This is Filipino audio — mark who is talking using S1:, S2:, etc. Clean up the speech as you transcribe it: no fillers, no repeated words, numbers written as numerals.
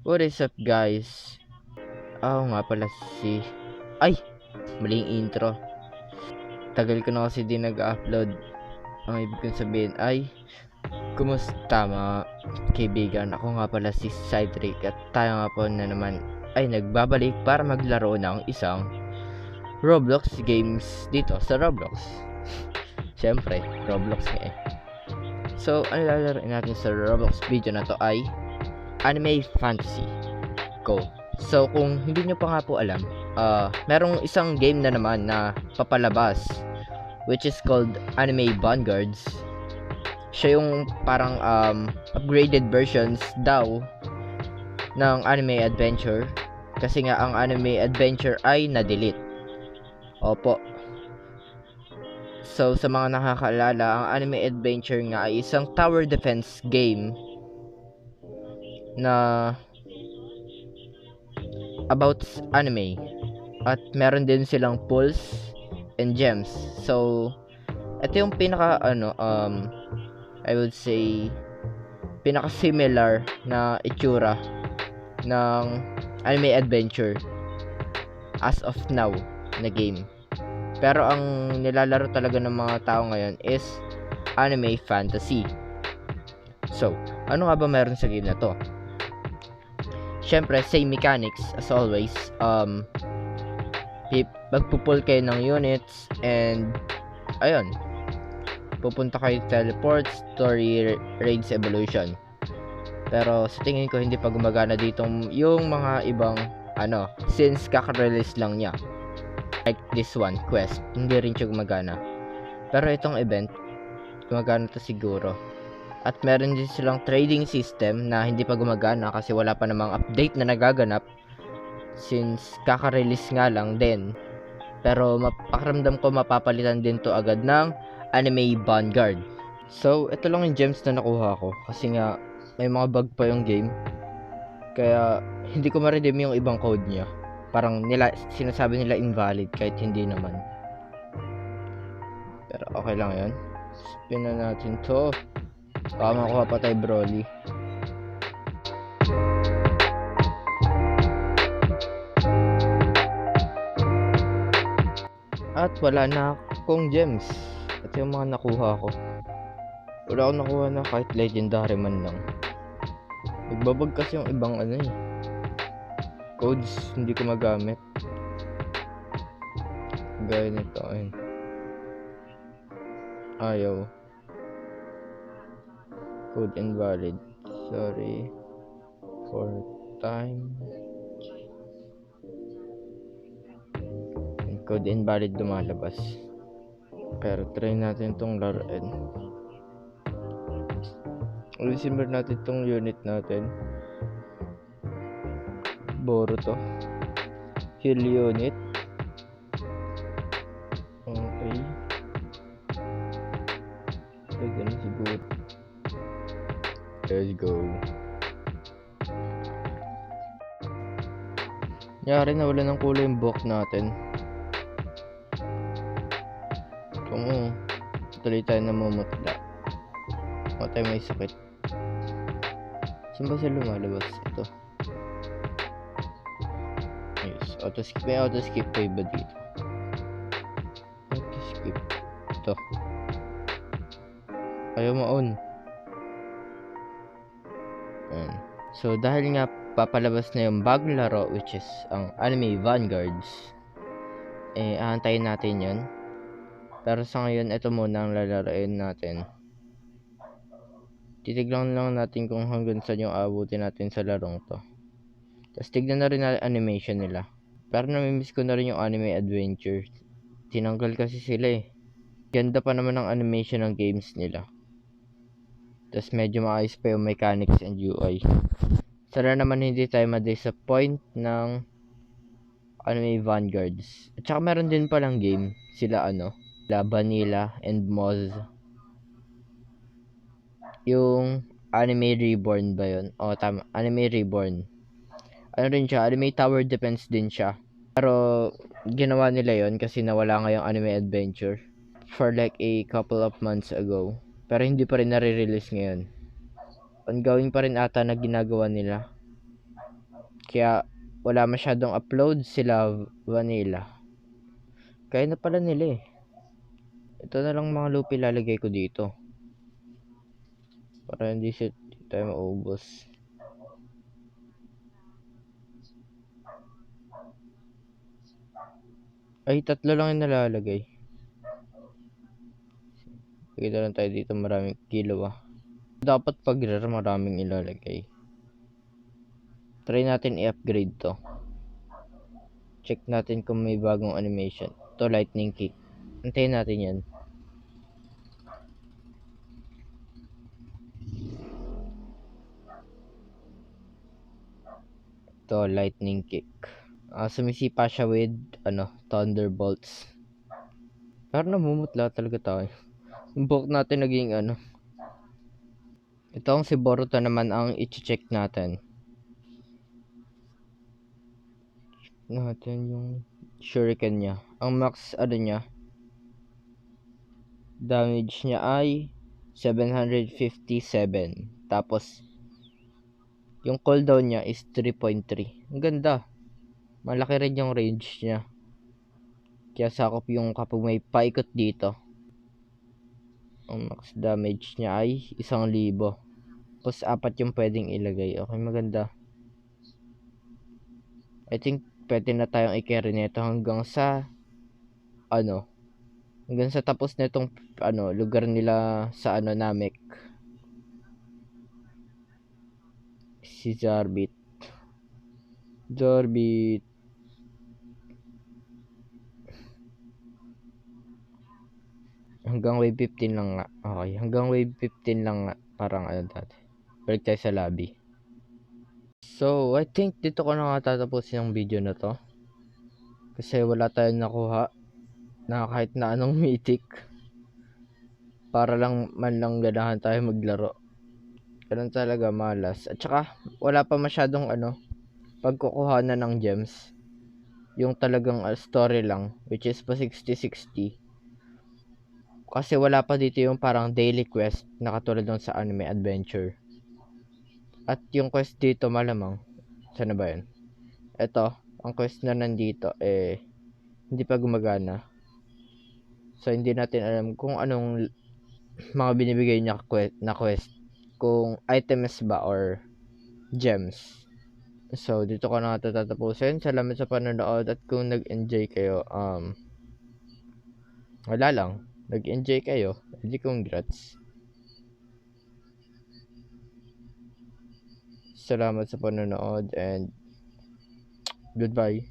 S1: What is up guys? Nga pala si... Ay! Maling intro. Tagal ko na kasi di nag-upload. Ang ibig kong sabihin ay... Kumusta mga kaibigan? Ako nga pala si Cydric at tayo nga po na naman ay nagbabalik para maglaro ng isang Roblox games dito sa Roblox. Siyempre, Roblox nga eh. So, ang lalaroin natin sa Roblox video na to ay Anime Fantasy Go. So, kung hindi nyo pa nga po alam, merong isang game na naman na papalabas which is called Anime Vanguards. Siya yung parang upgraded versions daw ng Anime Adventure kasi nga ang Anime Adventure ay na-delete. Opo. So, sa mga nakakaalala, ang Anime Adventure nga ay isang tower defense game na about anime. At meron din silang pulse and gems. So, ito yung pinaka I would say pinaka similar na itsura ng Anime Adventure as of now na game. Pero ang nilalaro talaga ng mga tao ngayon is Anime Fantasy. So, ano nga ba meron sa game na to? Syempre, same mechanics as always. Magpupul kayo ng units and ayun, pupunta kayo teleport, story, raids, evolution. Pero sa tingin ko hindi pa gumagana dito yung mga ibang since kaka-release lang niya. Like this one, quest, hindi rin siya gumagana. Pero itong event, gumagana to siguro. At meron din silang trading system na hindi pa gumagana kasi wala pa namang update na nagaganap since kaka-release nga lang din. Pero pakiramdam ko mapapalitan din to agad ng Anime Vanguard. So, ito lang yung gems na nakuha ko kasi nga may mga bug pa yung game. Kaya hindi ko ma-redeem yung ibang code niya. Parang sinasabi nila invalid kahit hindi naman. Pero okay lang yun. Spin na natin to. Baka makuha pa tayo Broly. At wala na akong gems. Ito yung mga nakuha ko. Wala akong nakuha na kahit legendary man lang. Nagbabag kasi yung ibang codes hindi ko magamit. Gaya nito ayun. Ayaw. Code invalid. Sorry for time. Code invalid lumalabas. Pero try natin tong laruin. Ulisin natin tong unit natin. Boruto. Heal unit. Okay. Pwede na siguro. Let's go. Yari na wala ng kulay yung book natin. Kung tuloy tayo namumutla. Matay may sakit. Saan ba siya lumalabas? Ito. Yes. Auto-skip. May auto-skip kayo ba dito? Auto-skip. Ito. Ayaw ma-on. So, dahil nga papalabas na yung bagong laro which is ang Anime Vanguards, aantayin natin yun. Pero sa ngayon, ito muna ang lalaroin natin. Titignan lang natin kung hanggang saan yung abutin natin sa larong to. Tapos tignan na rin na animation nila. Pero namimiss ko na rin yung Anime Adventure. Tinanggal kasi sila eh. Ganda pa naman ang animation ng games nila. Tapos medyo maayos pa yung mechanics and UI. Sana naman hindi tayo ma-disappoint ng Anime Vanguards. At saka meron din palang game. Sila Vanilla and Moz. Yung Anime Reborn ba yun? O tama, Anime Reborn. Rin siya, Anime Tower Defense din siya. Pero ginawa nila yon kasi nawala nga yung Anime Adventure for like a couple of months ago. Pero hindi pa rin nare-release ngayon. Ongoing pa rin ata na ginagawa nila. Kaya wala masyadong upload sila Vanilla. Kaya na pala nila eh. Ito na lang mga loop ilalagay ko dito. Para hindi tayo maubos. Ay, 3 lang yung nalalagay. Lagay na lang tayo dito maraming kilo Dapat pag rare maraming ilalagay. Try natin i-upgrade to. Check natin kung may bagong animation. To lightning kick. Antayin natin yan. To lightning kick. Sumisipa siya with thunderbolts. Pero namumutla talaga tayo. Yung buhok natin naging Itong si Boruto naman ang i-check natin. Yung shuriken niya. Ang max niya, damage niya ay 757. Tapos yung cooldown niya is 3.3. Ang ganda. Malaki rin yung range niya. Kaya sakop yung kapag may paikot dito. Ang max damage niya ay 1,000. Tapos 4 yung pwedeng ilagay. Okay, maganda. I think pwede na tayong i-carry nito hanggang sa hanggang sa tapos na itong lugar nila sa Namek. Si Zarbit hanggang wave 15 lang nga. Okay, hanggang wave 15 lang nga. Parang dati. Balik tayo sa lobby. So, I think dito ko na nga tatapusin yung video na to. Kasi wala tayong nakuha na kahit na anong mythic. Para lang man lang ganahan tayo maglaro. Ganun talaga, malas. At saka, wala pa masyadong pagkukuha na ng gems. Yung talagang story lang, which is pa 60-60. Kasi wala pa dito yung parang daily quest na katulad ng sa anime adventure. At yung quest dito malamang, sana ba yun? Ito, ang quest na nandito hindi pa gumagana. So hindi natin alam kung anong mga binibigay niya na quest. Kung items ba or gems. So dito ko na tatapusin. Salamat sa panonood at kung nag-enjoy kayo, wala lang. Nag-enjoy kayo, hindi congrats. Salamat sa panonood and goodbye.